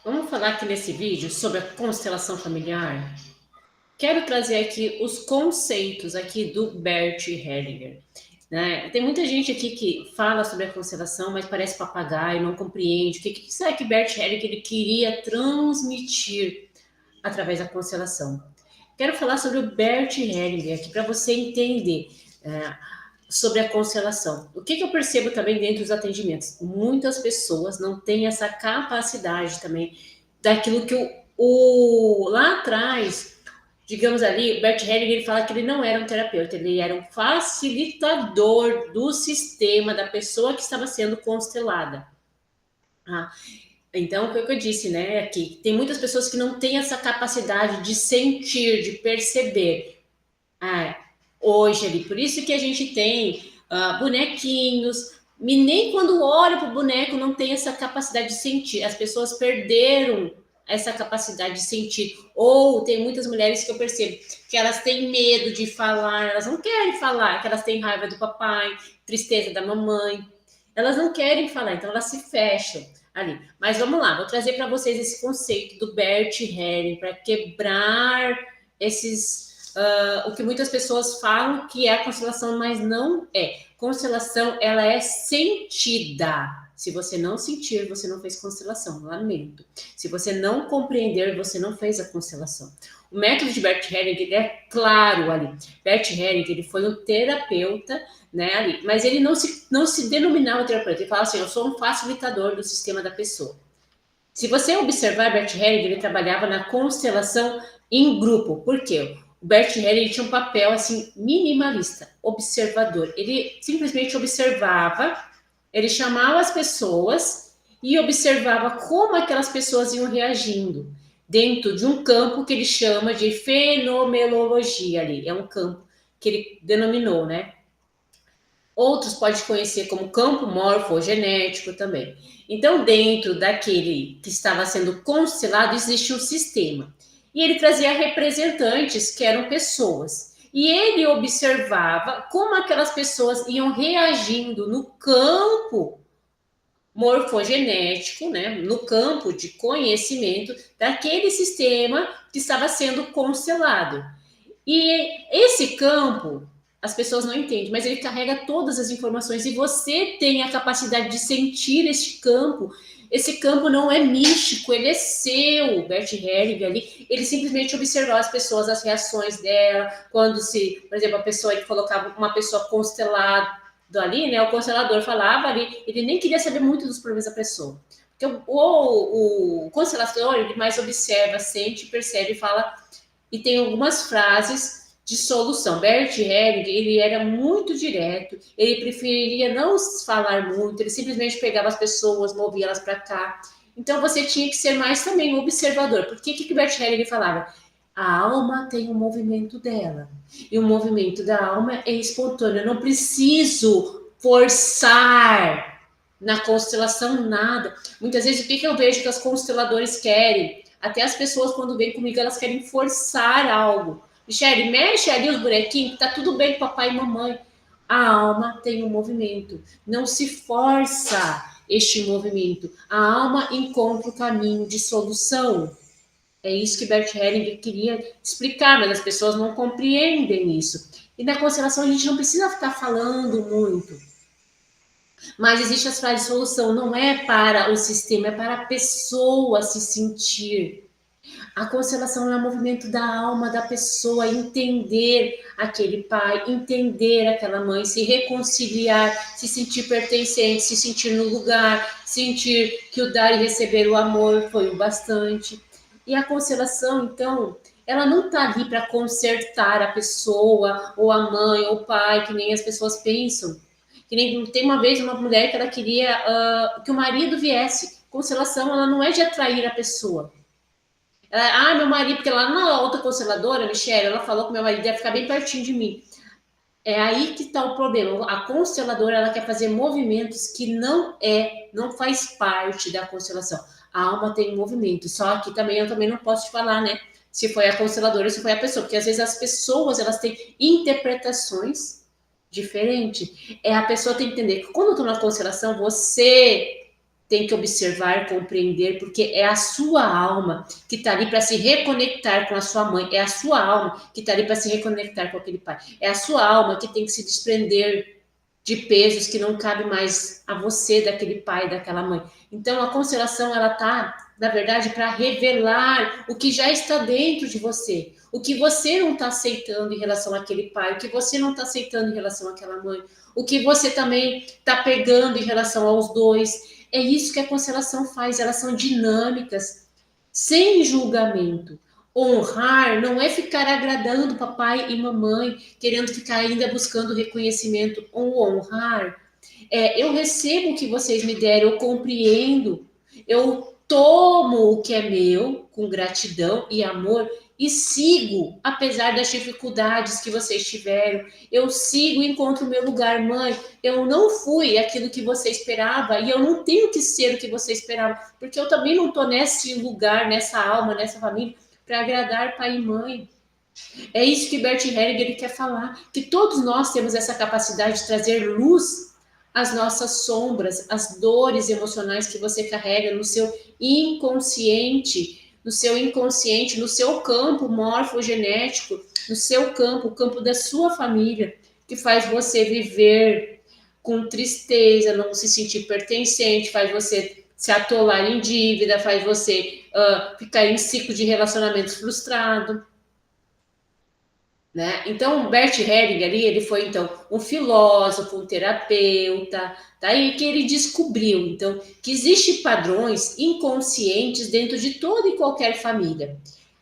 Vamos falar aqui nesse vídeo sobre a constelação familiar. Quero trazer aqui os conceitos aqui do Bert Hellinger. Né? Tem muita gente aqui que fala sobre a constelação, mas parece papagaio, não compreende. O que será que Bert Hellinger ele queria transmitir através da constelação? Quero falar sobre o Bert Hellinger aqui para você entender sobre a constelação. O que eu percebo também dentro dos atendimentos? Muitas pessoas não têm essa capacidade também daquilo que lá atrás, digamos ali, o Bert Hellinger ele fala que ele não era um terapeuta, ele era um facilitador do sistema da pessoa que estava sendo constelada. Ah, então, o que eu disse, né, aqui, tem muitas pessoas que não têm essa capacidade de sentir, de perceber. Ah, hoje ali, por isso que a gente tem bonequinhos, e nem quando olha para o boneco não tem essa capacidade de sentir. As pessoas perderam essa capacidade de sentir. Ou tem muitas mulheres que eu percebo que elas têm medo de falar, elas não querem falar, que elas têm raiva do papai, tristeza da mamãe. Elas não querem falar, então elas se fecham ali. Mas vamos lá, vou trazer para vocês esse conceito do Bert Hellinger para quebrar o que muitas pessoas falam que é a constelação, mas não é. Constelação, ela é sentida. Se você não sentir, você não fez constelação. Lamento. Se você não compreender, você não fez a constelação. O método de Bert Hellinger é claro ali. Bert Hellinger ele foi um terapeuta, né, ali, mas ele não se denominava terapeuta. Ele falava assim: eu sou um facilitador do sistema da pessoa. Se você observar, Bert Hellinger ele trabalhava na constelação em grupo. Por quê? O Bert Hellinger tinha um papel assim minimalista, observador. Ele simplesmente observava, ele chamava as pessoas e observava como aquelas pessoas iam reagindo dentro de um campo que ele chama de fenomenologia ali. É um campo que ele denominou, né? Outros podem conhecer como campo morfogenético também. Então, dentro daquele que estava sendo constelado, existe um sistema. E ele trazia representantes que eram pessoas. E ele observava como aquelas pessoas iam reagindo no campo morfogenético, né, no campo de conhecimento daquele sistema que estava sendo constelado. E esse campo, as pessoas não entendem, mas ele carrega todas as informações e você tem a capacidade de sentir este campo. Esse campo não é místico, ele é seu. Bert Hellinger ali, ele simplesmente observava as pessoas, as reações dela, quando se, por exemplo, a pessoa ele colocava uma pessoa constelada ali, né? O constelador falava ali, ele nem queria saber muito dos problemas da pessoa. Porque o constelador ele mais observa, sente, percebe, fala e tem algumas frases de solução. Bert Hellinger, ele era muito direto, ele preferia não falar muito, ele simplesmente pegava as pessoas, movia elas para cá. Então você tinha que ser mais também um observador. Porque o que Bert Hellinger falava? A alma tem o movimento dela. E o movimento da alma é espontâneo. Eu não preciso forçar na constelação nada. Muitas vezes o que eu vejo que os consteladores querem? Até as pessoas, quando vêm comigo, elas querem forçar algo. Michele, mexe ali os bonequinhos, tá tudo bem com papai e mamãe. A alma tem um movimento. Não se força este movimento. A alma encontra o caminho de solução. É isso que Bert Hellinger queria explicar, mas as pessoas não compreendem isso. E na constelação a gente não precisa ficar falando muito. Mas existe as frases de solução, não é para o sistema, é para a pessoa se sentir. A constelação é o movimento da alma da pessoa, entender aquele pai, entender aquela mãe, se reconciliar, se sentir pertencente, se sentir no lugar, sentir que o dar e receber o amor foi o bastante. E a constelação, então, ela não está ali para consertar a pessoa, ou a mãe, ou o pai, que nem as pessoas pensam. Que nem tem uma vez uma mulher que ela queria que o marido viesse. Constelação, ela não é de atrair a pessoa. Meu marido, porque lá na outra consteladora, Michelle, ela falou que meu marido ia ficar bem pertinho de mim. É aí que está o problema. A consteladora, ela quer fazer movimentos que não faz parte da constelação. A alma tem movimento. Só que também eu também não posso te falar, né? Se foi a consteladora ou se foi a pessoa, porque às vezes as pessoas elas têm interpretações diferentes. A pessoa tem que entender que quando eu estou na constelação, você tem que observar, compreender, porque é a sua alma que está ali para se reconectar com a sua mãe, é a sua alma que está ali para se reconectar com aquele pai, é a sua alma que tem que se desprender de pesos que não cabe mais a você, daquele pai, daquela mãe. Então, a constelação, ela tá, na verdade, para revelar o que já está dentro de você, o que você não está aceitando em relação àquele pai, o que você não está aceitando em relação àquela mãe, o que você também está pegando em relação aos dois. É isso que a constelação faz, elas são dinâmicas, sem julgamento. Honrar não é ficar agradando papai e mamãe, querendo ficar ainda buscando reconhecimento. Ou honrar eu recebo o que vocês me deram, eu compreendo, eu tomo o que é meu com gratidão e amor e sigo, apesar das dificuldades que vocês tiveram. Eu sigo e encontro o meu lugar, mãe. Eu não fui aquilo que você esperava e eu não tenho que ser o que você esperava, porque eu também não estou nesse lugar, nessa alma, nessa família, para agradar pai e mãe. É isso que Bert Hellinger ele quer falar, que todos nós temos essa capacidade de trazer luz às nossas sombras, às dores emocionais que você carrega no seu inconsciente, no seu campo morfogenético, no seu campo, o campo da sua família, que faz você viver com tristeza, não se sentir pertencente, faz você se atolar em dívida, faz você ficar em ciclo de relacionamentos frustrado. Né? Então, Bert Hellinger ali, ele foi então um filósofo, um terapeuta, daí que ele descobriu então que existem padrões inconscientes dentro de toda e qualquer família.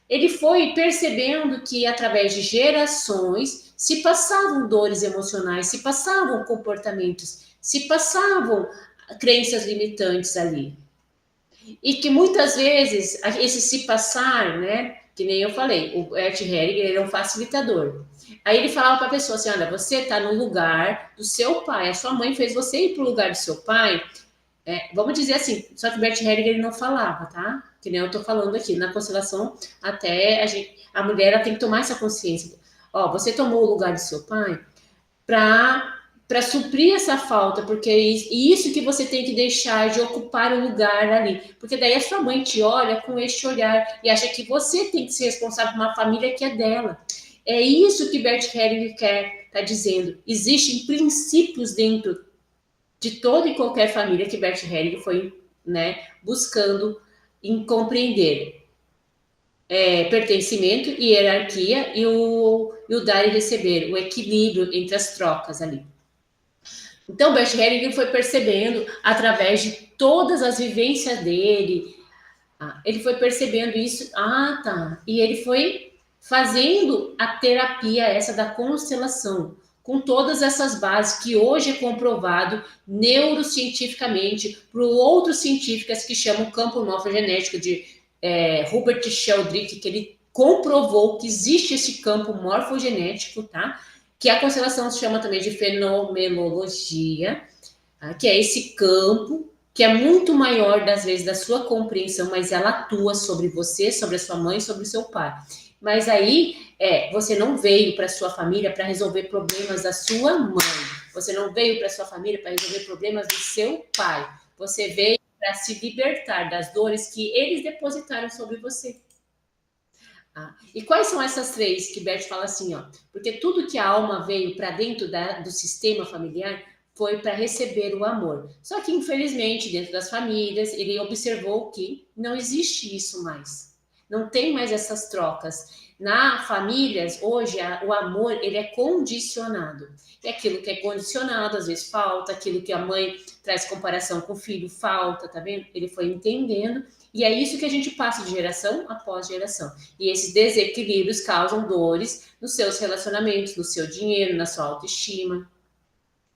Ele foi percebendo que através de gerações se passavam dores emocionais, se passavam comportamentos, se passavam crenças limitantes ali. E que muitas vezes esse se passar, né? Que nem eu falei, o Bert Hellinger ele é um facilitador. Aí ele falava para a pessoa assim: olha, você está no lugar do seu pai, a sua mãe fez você ir para o lugar do seu pai. Vamos dizer assim, só que o Bert Hellinger ele não falava, tá? Que nem eu estou falando aqui, na constelação, até a mulher ela tem que tomar essa consciência. Ó, você tomou o lugar do seu pai para suprir essa falta, porque isso que você tem que deixar de ocupar o lugar ali, porque daí a sua mãe te olha com este olhar e acha que você tem que ser responsável por uma família que é dela. É isso que Bert Hellinger quer tá dizendo. Existem princípios dentro de toda e qualquer família que Bert Hellinger foi, né, buscando em compreender. Pertencimento e hierarquia e o dar e receber, o equilíbrio entre as trocas ali. Então, Bert Hellinger foi percebendo, através de todas as vivências dele, ele foi percebendo isso, tá, e ele foi fazendo a terapia essa da constelação, com todas essas bases que hoje é comprovado neurocientificamente por outros cientistas que chamam campo morfogenético de Hubert Sheldrake, que ele comprovou que existe esse campo morfogenético, tá? Que a constelação se chama também de fenomenologia, tá? Que é esse campo que é muito maior das vezes da sua compreensão, mas ela atua sobre você, sobre a sua mãe, sobre o seu pai. Mas aí você não veio para sua família para resolver problemas da sua mãe. Você não veio para sua família para resolver problemas do seu pai. Você veio para se libertar das dores que eles depositaram sobre você. E quais são essas três que Bert fala assim, ó? Porque tudo que a alma veio para dentro do sistema familiar foi para receber o amor. Só que, infelizmente, dentro das famílias, ele observou que não existe isso mais. Não tem mais essas trocas. Na famílias, hoje, o amor, ele é condicionado. E aquilo que é condicionado, às vezes falta, aquilo que a mãe traz comparação com o filho, falta, tá vendo? Ele foi entendendo. E é isso que a gente passa de geração após geração. E esses desequilíbrios causam dores nos seus relacionamentos, no seu dinheiro, na sua autoestima.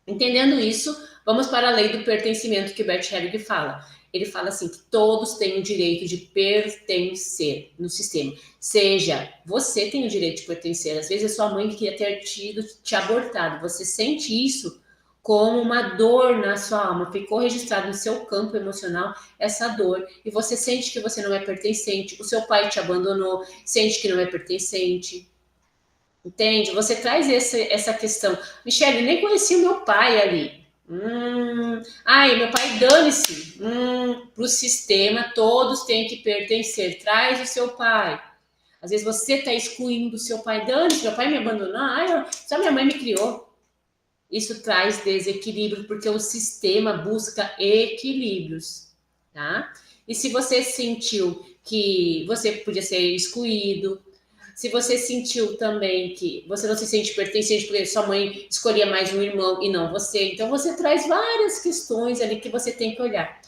Entendendo isso, vamos para a lei do pertencimento que Bert Hellinger fala. Ele fala assim, que todos têm o direito de pertencer no sistema. Seja, você tem o direito de pertencer. Às vezes a sua mãe queria ter te abortado. Você sente isso como uma dor na sua alma. Ficou registrado no seu campo emocional essa dor. E você sente que você não é pertencente. O seu pai te abandonou, sente que não é pertencente. Entende? Você traz essa questão. Michele, nem conheci o meu pai ali. Ai, meu pai, dane-se. Para o sistema, todos têm que pertencer. Traz o seu pai. Às vezes você está excluindo o seu pai. Dane-se, meu pai me abandonou. Ai, só minha mãe me criou. Isso traz desequilíbrio, porque o sistema busca equilíbrios, tá? E se você sentiu que você podia ser excluído, se você sentiu também que você não se sente pertencente porque sua mãe escolhia mais um irmão e não você, então você traz várias questões ali que você tem que olhar.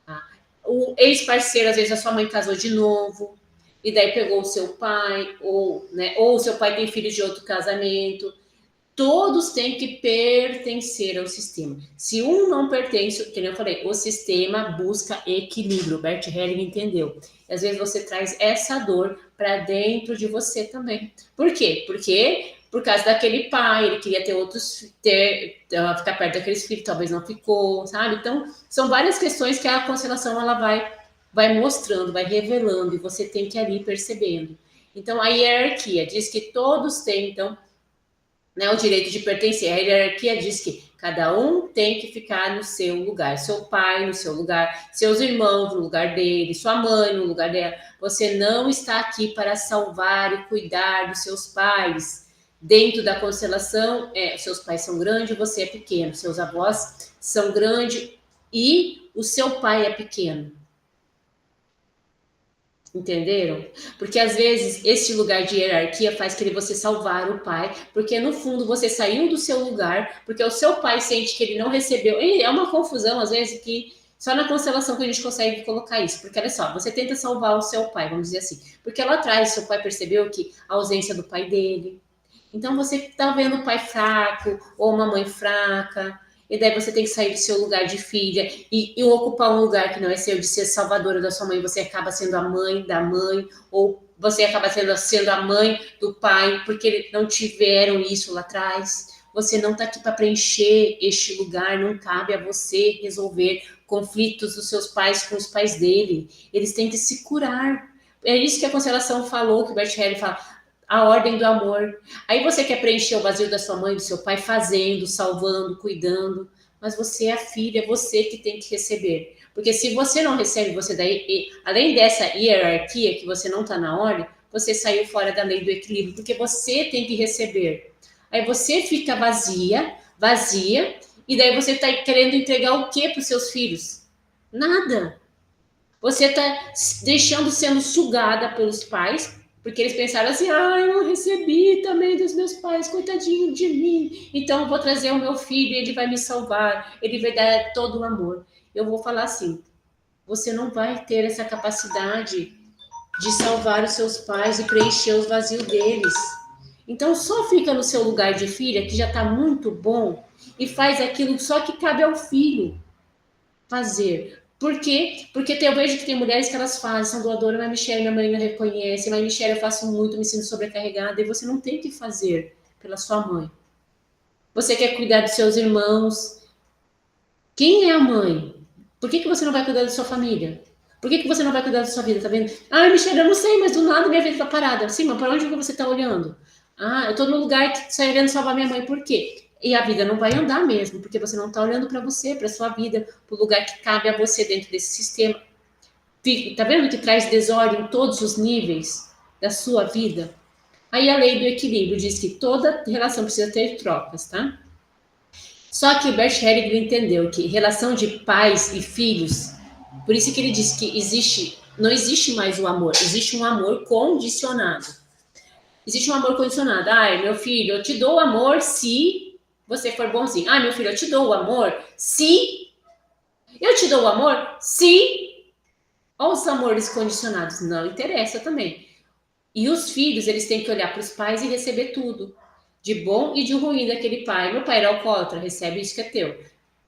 Tá? O ex-parceiro, às vezes a sua mãe casou de novo, e daí pegou o seu pai, ou o seu pai tem filhos de outro casamento. Todos têm que pertencer ao sistema. Se um não pertence, como eu falei, o sistema busca equilíbrio. O Bert Helling entendeu. E às vezes você traz essa dor para dentro de você também. Por quê? Porque por causa daquele pai, ele queria ter outros, ficar perto daqueles filhos, talvez não ficou, sabe? Então, são várias questões que a constelação ela vai mostrando, vai revelando, e você tem que ir ali percebendo. Então, a hierarquia diz que todos têm, então, né, o direito de pertencer. A hierarquia diz que cada um tem que ficar no seu lugar. Seu pai no seu lugar, seus irmãos no lugar dele, sua mãe no lugar dela. Você não está aqui para salvar e cuidar dos seus pais. Dentro da constelação, seus pais são grandes, você é pequeno. Seus avós são grandes e o seu pai é pequeno. Entenderam? Porque às vezes esse lugar de hierarquia faz querer você salvar o pai, porque no fundo você saiu do seu lugar, porque o seu pai sente que ele não recebeu. E é uma confusão, às vezes, que só na constelação que a gente consegue colocar isso. Porque olha só, você tenta salvar o seu pai, vamos dizer assim. Porque lá atrás seu pai percebeu que a ausência do pai dele. Então você está vendo o pai fraco ou uma mãe fraca, e daí você tem que sair do seu lugar de filha e ocupar um lugar que não é seu, de ser salvadora da sua mãe. Você acaba sendo a mãe da mãe, ou você acaba sendo a mãe do pai, porque eles não tiveram isso lá atrás. Você não está aqui para preencher este lugar, não cabe a você resolver conflitos dos seus pais com os pais dele. Eles têm que se curar. É isso que a constelação falou, que o Bert Helling fala, a ordem do amor. Aí você quer preencher o vazio da sua mãe, do seu pai, fazendo, salvando, cuidando, mas você é a filha, é você que tem que receber. Porque se você não recebe, você daí, além dessa hierarquia que você não está na ordem, você saiu fora da lei do equilíbrio, porque você tem que receber. Aí você fica vazia, e daí você está querendo entregar o que para os seus filhos? Nada. Você está deixando sendo sugada pelos pais, porque eles pensaram assim, eu não recebi também dos meus pais, coitadinho de mim, então eu vou trazer o meu filho, ele vai me salvar, ele vai dar todo o amor. Eu vou falar assim, você não vai ter essa capacidade de salvar os seus pais e preencher os vazios deles. Então só fica no seu lugar de filha, que já está muito bom, e faz aquilo só que cabe ao filho fazer. Por quê? Porque eu vejo que tem mulheres que elas fazem, são doadoras, mas Michelle, minha mãe não reconhece, mas Michelle, eu faço muito, me sinto sobrecarregada, e você não tem que fazer pela sua mãe. Você quer cuidar dos seus irmãos. Quem é a mãe? Por que você não vai cuidar da sua família? Por que você não vai cuidar da sua vida? Tá vendo? Michelle, eu não sei, mas do nada minha vida tá parada. Sim, mas para onde você tá olhando? Eu tô no lugar que sai olhando salvar minha mãe. Por quê? E a vida não vai andar mesmo, porque você não está olhando para você, para sua vida, para o lugar que cabe a você dentro desse sistema. Tá vendo que traz desordem em todos os níveis da sua vida? Aí a lei do equilíbrio diz que toda relação precisa ter trocas, tá? Só que o Bert Hellinger entendeu que relação de pais e filhos, por isso que ele diz que não existe mais o amor, existe um amor condicionado. Existe um amor condicionado. Meu filho, eu te dou amor se você for bonzinho. Meu filho, eu te dou o amor se... Eu te dou o amor se... Olha os amores condicionados. Não interessa também. E os filhos, eles têm que olhar para os pais e receber tudo. De bom e de ruim daquele pai. Meu pai era alcoólatra, recebe isso que é teu.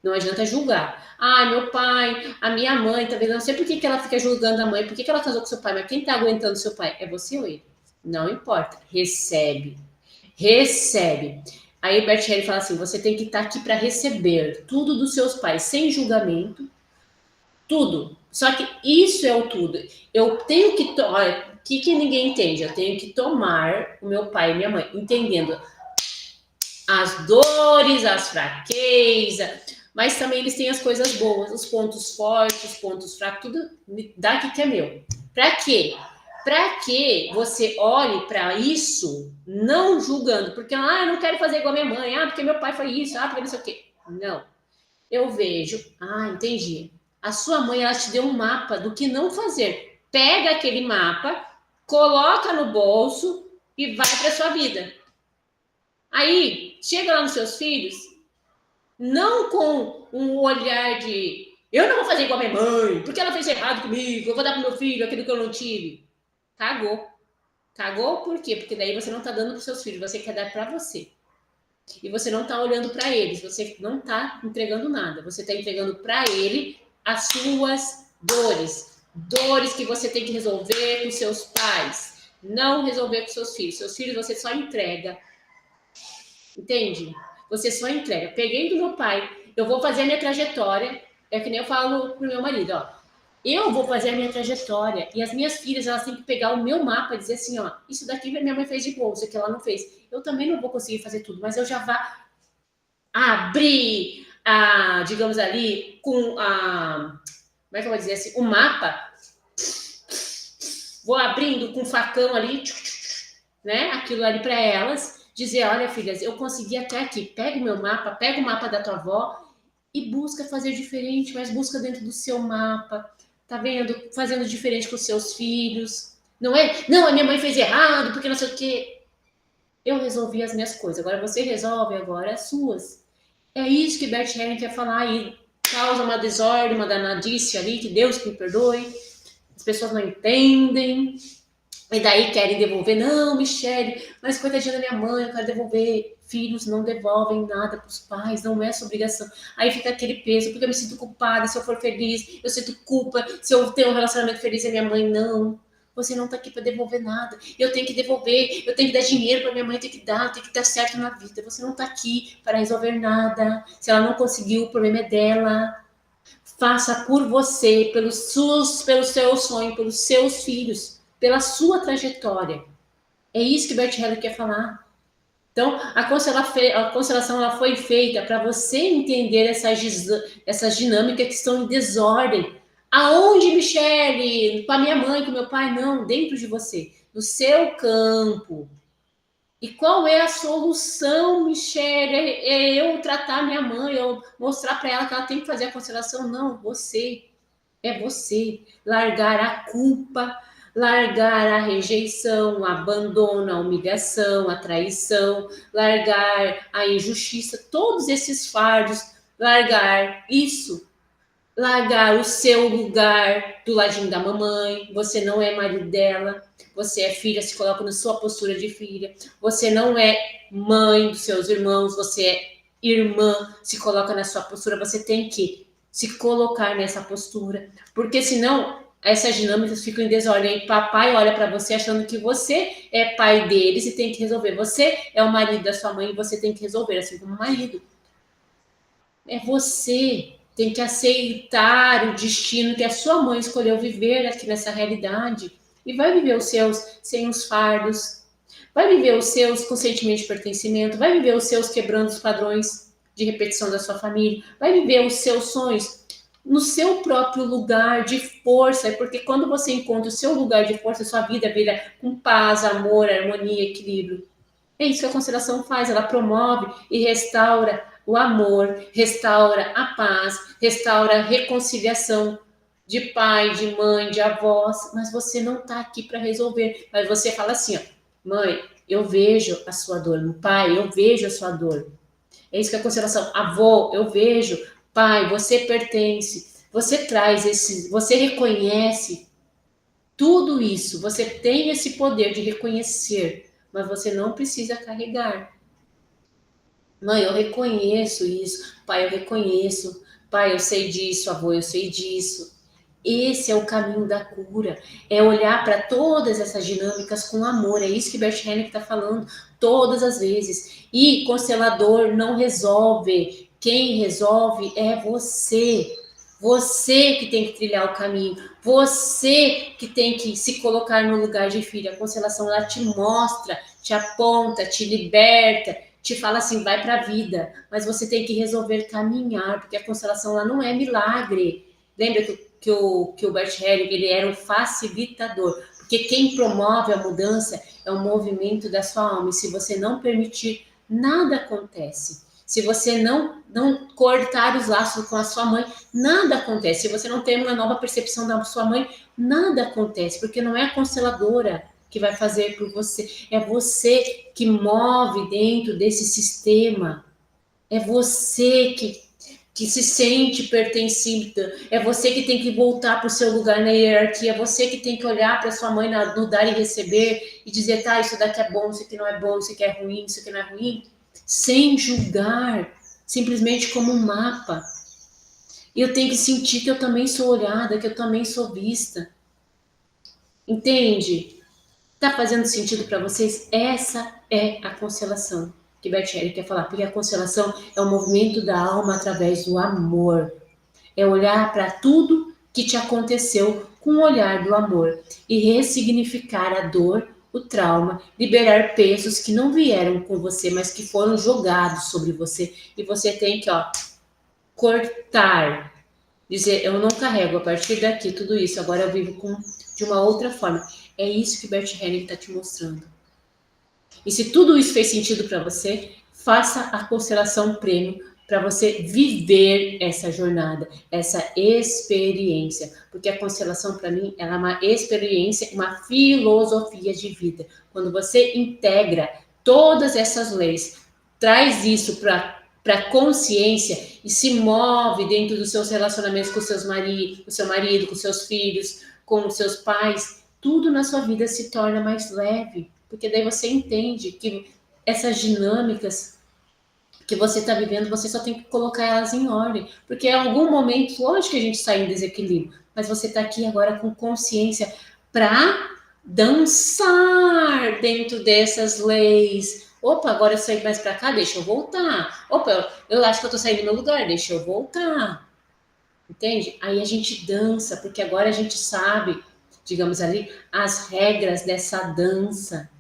Não adianta julgar. Meu pai, a minha mãe, talvez não sei por que ela fica julgando a mãe, por que ela casou com seu pai, mas quem está aguentando seu pai? É você ou ele? Não importa. Recebe. Aí Bert Hellinger fala assim, você tem que estar aqui para receber tudo dos seus pais, sem julgamento, tudo. Só que isso é o tudo. Eu tenho que... Olha, o que ninguém entende? Eu tenho que tomar o meu pai e minha mãe, entendendo as dores, as fraquezas, mas também eles têm as coisas boas, os pontos fortes, os pontos fracos, tudo daqui que é meu. Para quê? Para que você olhe para isso não julgando, porque eu não quero fazer igual a minha mãe, porque meu pai foi isso, porque não sei o quê. Não. Eu vejo, entendi. A sua mãe, ela te deu um mapa do que não fazer. Pega aquele mapa, coloca no bolso e vai para sua vida. Aí, chega lá nos seus filhos, não com um olhar de eu não vou fazer igual a minha mãe, porque ela fez errado comigo, eu vou dar pro meu filho aquilo que eu não tive. Cagou. Cagou por quê? Porque daí você não tá dando pros seus filhos, você quer dar para você. E você não tá olhando para eles, você não tá entregando nada, você tá entregando para ele as suas dores. Dores que você tem que resolver com seus pais, não resolver com seus filhos. Seus filhos você só entrega. Entende? Você só entrega. Peguei do meu pai, eu vou fazer a minha trajetória. É que nem eu falo pro meu marido, eu vou fazer a minha trajetória. E as minhas filhas, elas têm que pegar o meu mapa e dizer assim, isso daqui minha mãe fez de bom, isso aqui ela não fez. Eu também não vou conseguir fazer tudo, mas eu já vou abrir, digamos ali, com a... Como é que eu vou dizer assim? O mapa. Vou abrindo com o facão ali, né? Aquilo ali para elas. Dizer, olha, filhas, eu consegui até aqui. Pega o meu mapa, pega o mapa da tua avó e busca fazer diferente, mas busca dentro do seu mapa. Tá vendo? Fazendo diferente com os seus filhos. Não é? Não, a minha mãe fez errado, porque não sei o quê. Eu resolvi as minhas coisas. Agora você resolve agora as suas. É isso que Bert Helling quer falar e causa uma desordem, uma danadice ali, que Deus que me perdoe. As pessoas não entendem. E daí querem devolver. Não, Michele, mas coitadinha da minha mãe, eu quero devolver. Filhos não devolvem nada para os pais, não é sua obrigação. Aí fica aquele peso, porque eu me sinto culpada se eu for feliz, eu sinto culpa se eu ter um relacionamento feliz e a minha mãe não. Você não está aqui para devolver nada. Eu tenho que devolver, eu tenho que dar dinheiro para minha mãe, tem que dar, tem que estar certo na vida. Você não está aqui para resolver nada. Se ela não conseguiu, o problema é dela. Faça por você, pelo seu sonho, pelos seus filhos, pela sua trajetória. É isso que Bert Helling quer falar. Então, a constelação ela foi feita para você entender essas dinâmicas que estão em desordem. Aonde, Michele? Com a minha mãe, com meu pai? Não, dentro de você, no seu campo. E qual é a solução, Michele? É eu tratar minha mãe, eu mostrar para ela que ela tem que fazer a constelação? Não, você. É você. Largar a culpa, largar a rejeição, o abandono, a humilhação, a traição, largar a injustiça, todos esses fardos, largar isso. Largar o seu lugar do ladinho da mamãe, você não é marido dela, você é filha, se coloca na sua postura de filha, você não é mãe dos seus irmãos, você é irmã, se coloca na sua postura, você tem que se colocar nessa postura, porque senão essas dinâmicas ficam em desordem, e papai olha para você achando que você é pai deles e tem que resolver, você é o marido da sua mãe e você tem que resolver, assim como o marido. É você tem que aceitar o destino que a sua mãe escolheu viver aqui nessa realidade e vai viver os seus sem os fardos, vai viver os seus com sentimento de pertencimento, vai viver os seus quebrando os padrões de repetição da sua família, vai viver os seus sonhos no seu próprio lugar de força, porque quando você encontra o seu lugar de força, sua vida vira com paz, amor, harmonia, equilíbrio. É isso que a constelação faz, ela promove e restaura o amor, restaura a paz, restaura a reconciliação de pai, de mãe, de avós, mas você não está aqui para resolver. Mas você fala assim, mãe, eu vejo a sua dor, pai, eu vejo a sua dor. É isso que é a constelação. Avó, eu vejo, pai, você pertence, você traz você reconhece tudo isso, você tem esse poder de reconhecer, mas você não precisa carregar. Mãe, eu reconheço isso. Pai, eu reconheço. Pai, eu sei disso. Avô, eu sei disso. Esse é o caminho da cura. É olhar para todas essas dinâmicas com amor. É isso que Bert Helling está falando todas as vezes. E constelador não resolve. Quem resolve é você. Você que tem que trilhar o caminho. Você que tem que se colocar no lugar de filho. A constelação ela te mostra, te aponta, te liberta, te fala assim, vai para a vida, mas você tem que resolver caminhar, porque a constelação lá não é milagre. Lembra que o Bert Helling, ele era um facilitador, porque quem promove a mudança é o movimento da sua alma, e se você não permitir, nada acontece. Se você não cortar os laços com a sua mãe, nada acontece. Se você não tem uma nova percepção da sua mãe, nada acontece, porque não é a consteladora que vai fazer por você, é você que move dentro desse sistema, é você que se sente pertencida, é você que tem que voltar para o seu lugar na hierarquia, é você que tem que olhar para sua mãe no dar e receber e dizer, tá, isso daqui é bom, isso aqui não é bom, isso aqui é ruim, isso aqui não é ruim, sem julgar, simplesmente como um mapa. E eu tenho que sentir que eu também sou olhada, que eu também sou vista. Entende? Tá fazendo sentido para vocês? Essa é a constelação que Bert Helling quer falar, porque a constelação é o movimento da alma através do amor. É olhar para tudo que te aconteceu com o olhar do amor e ressignificar a dor, o trauma, liberar pesos que não vieram com você, mas que foram jogados sobre você. E você tem que, cortar. Dizer, eu não carrego a partir daqui tudo isso, agora eu vivo de uma outra forma. É isso que Bert Helling está te mostrando. E se tudo isso fez sentido para você, faça a constelação prêmio para você viver essa jornada, essa experiência. Porque a constelação, para mim, ela é uma experiência, uma filosofia de vida. Quando você integra todas essas leis, traz isso para a consciência e se move dentro dos seus relacionamentos com com seu marido, com seus filhos, com os seus pais, tudo na sua vida se torna mais leve, porque daí você entende que essas dinâmicas que você está vivendo, você só tem que colocar elas em ordem, porque em algum momento, lógico que a gente sai em desequilíbrio, mas você está aqui agora com consciência para dançar dentro dessas leis. Opa, agora eu saí mais para cá, deixa eu voltar. Opa, eu acho que eu tô saindo do meu lugar, deixa eu voltar. Entende? Aí a gente dança, porque agora a gente sabe, digamos ali, as regras dessa dança.